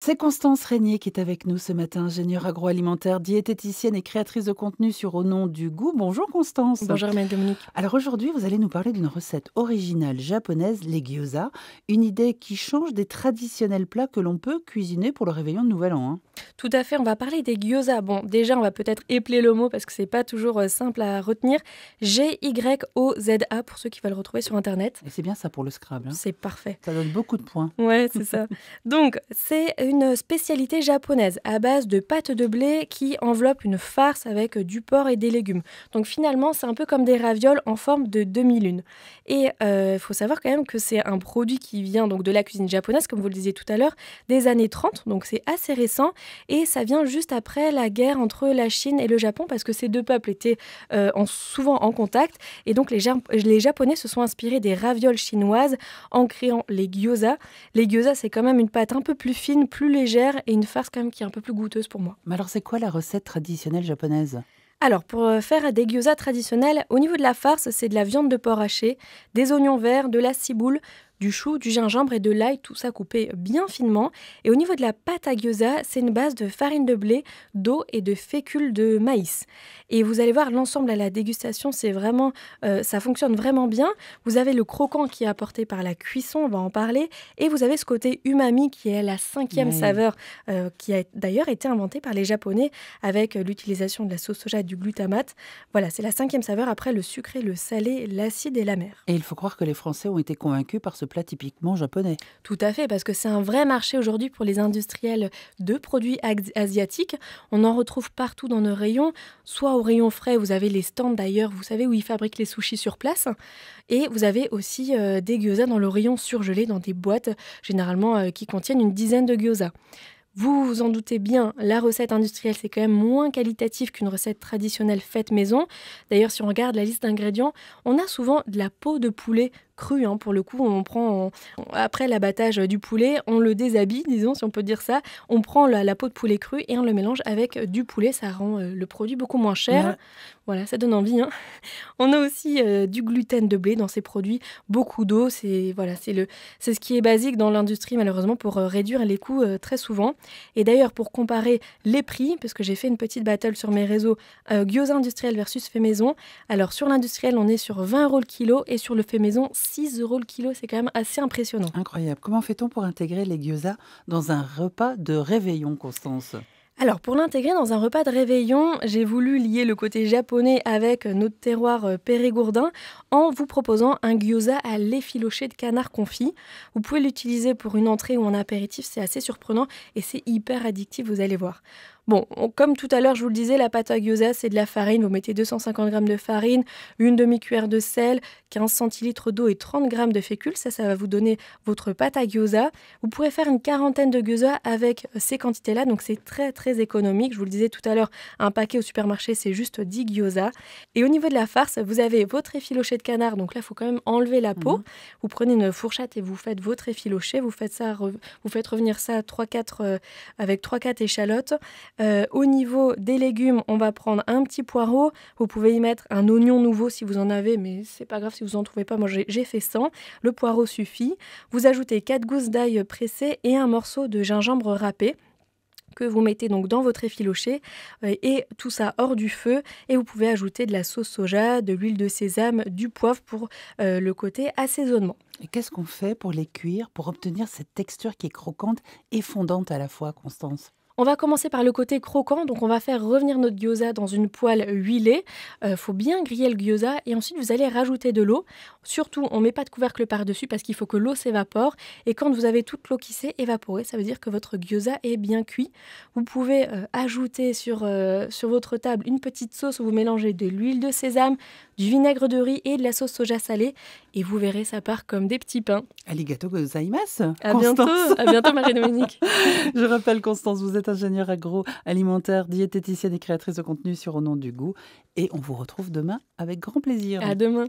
C'est Constance Régnier qui est avec nous ce matin, ingénieure agroalimentaire, diététicienne et créatrice de contenu sur Au nom du goût. Bonjour Constance. Bonjour Mère Dominique. Alors aujourd'hui, vous allez nous parler d'une recette originale japonaise, les gyoza, une idée qui change des traditionnels plats que l'on peut cuisiner pour le réveillon de Nouvel An. Tout à fait, on va parler des gyoza. Bon, déjà, on va peut-être épeler le mot parce que c'est pas toujours simple à retenir. Gyoza pour ceux qui veulent le retrouver sur Internet. Et c'est bien ça pour le Scrabble. C'est parfait. Ça donne beaucoup de points. Ouais, c'est ça. Donc, c'est une spécialité japonaise à base de pâte de blé qui enveloppe une farce avec du porc et des légumes. Donc finalement, c'est un peu comme des ravioles en forme de demi-lune. Et il faut savoir quand même que c'est un produit qui vient donc de la cuisine japonaise, comme vous le disiez tout à l'heure, des années 30. Donc c'est assez récent et ça vient juste après la guerre entre la Chine et le Japon parce que ces deux peuples étaient souvent en contact. Et donc les Japonais se sont inspirés des ravioles chinoises en créant les gyoza. Les gyoza, c'est quand même une pâte un peu plus fine, plus légère et une farce quand même qui est un peu plus goûteuse pour moi. Mais alors c'est quoi la recette traditionnelle japonaise ? Alors, pour faire des gyoza traditionnels, au niveau de la farce, c'est de la viande de porc hachée, des oignons verts, de la ciboule, du chou, du gingembre et de l'ail, tout ça coupé bien finement. Et au niveau de la pâte à gyoza, c'est une base de farine de blé, d'eau et de fécule de maïs. Et vous allez voir, l'ensemble à la dégustation, c'est vraiment, ça fonctionne vraiment bien. Vous avez le croquant qui est apporté par la cuisson, on va en parler. Et vous avez ce côté umami qui est la cinquième saveur, qui a d'ailleurs été inventée par les Japonais avec l'utilisation de la sauce soja et du glutamate. Voilà, c'est la cinquième saveur après le sucré, le salé, l'acide et l'amer. Et il faut croire que les Français ont été convaincus par ce plat typiquement japonais. Tout à fait, parce que c'est un vrai marché aujourd'hui pour les industriels de produits asiatiques. On en retrouve partout dans nos rayons, soit au rayon frais, vous avez les stands d'ailleurs, vous savez, où ils fabriquent les sushis sur place. Et vous avez aussi des gyoza dans le rayon surgelé, dans des boîtes généralement qui contiennent une dizaine de gyoza. Vous vous en doutez bien, la recette industrielle, c'est quand même moins qualitatif qu'une recette traditionnelle faite maison. D'ailleurs, si on regarde la liste d'ingrédients, on a souvent de la peau de poulet crue. Pour le coup, après l'abattage du poulet, on le déshabille, disons, si on peut dire ça. On prend la peau de poulet crue et on le mélange avec du poulet. Ça rend le produit beaucoup moins cher. Ouais. Voilà, ça donne envie. On a aussi du gluten de blé dans ces produits, beaucoup d'eau. C'est ce qui est basique dans l'industrie, malheureusement, pour réduire les coûts très souvent. Et d'ailleurs, pour comparer les prix, parce que j'ai fait une petite battle sur mes réseaux, gyoza industriel versus fait maison. Alors, sur l'industriel, on est sur 20 € le kilo et sur le fait maison, 6 € le kilo. C'est quand même assez impressionnant. Incroyable. Comment fait-on pour intégrer les gyoza dans un repas de réveillon, Constance ? Alors, pour l'intégrer dans un repas de réveillon, j'ai voulu lier le côté japonais avec notre terroir périgourdin en vous proposant un gyoza à l'effiloché de canard confit. Vous pouvez l'utiliser pour une entrée ou un apéritif, c'est assez surprenant et c'est hyper addictif, vous allez voir. Bon, comme tout à l'heure, je vous le disais, la pâte à gyoza, c'est de la farine. Vous mettez 250 g de farine, une demi-cuillère de sel, 15 centilitres d'eau et 30 g de fécule. Ça va vous donner votre pâte à gyoza. Vous pourrez faire une quarantaine de gyoza avec ces quantités-là. Donc, c'est très, très économique. Je vous le disais tout à l'heure, un paquet au supermarché, c'est juste 10 gyoza. Et au niveau de la farce, vous avez votre effiloché de canard. Donc là, il faut quand même enlever la peau. Vous prenez une fourchette et vous faites votre effiloché. Vous faites revenir ça avec 3-4 échalotes. Au niveau des légumes, on va prendre un petit poireau. Vous pouvez y mettre un oignon nouveau si vous en avez, mais c'est pas grave si vous en trouvez pas. Moi, j'ai fait 100. Le poireau suffit. Vous ajoutez 4 gousses d'ail pressées et un morceau de gingembre râpé que vous mettez donc dans votre effiloché et tout ça hors du feu. Et vous pouvez ajouter de la sauce soja, de l'huile de sésame, du poivre pour le côté assaisonnement. Et qu'est-ce qu'on fait pour les cuire, pour obtenir cette texture qui est croquante et fondante à la fois, Constance ? On va commencer par le côté croquant, donc on va faire revenir notre gyoza dans une poêle huilée. Faut bien griller le gyoza et ensuite vous allez rajouter de l'eau. Surtout, on ne met pas de couvercle par-dessus parce qu'il faut que l'eau s'évapore. Et quand vous avez toute l'eau qui s'est évaporée, ça veut dire que votre gyoza est bien cuit. Vous pouvez ajouter sur votre table une petite sauce où vous mélangez de l'huile de sésame, du vinaigre de riz et de la sauce soja salée. Et vous verrez, ça part comme des petits pains. Arigato gozaimasu, À Constance. bientôt Marie-Dominique. Je rappelle, Constance, vous êtes ingénieure agroalimentaire, diététicienne et créatrice de contenu sur Au nom du goût. Et on vous retrouve demain avec grand plaisir. À demain.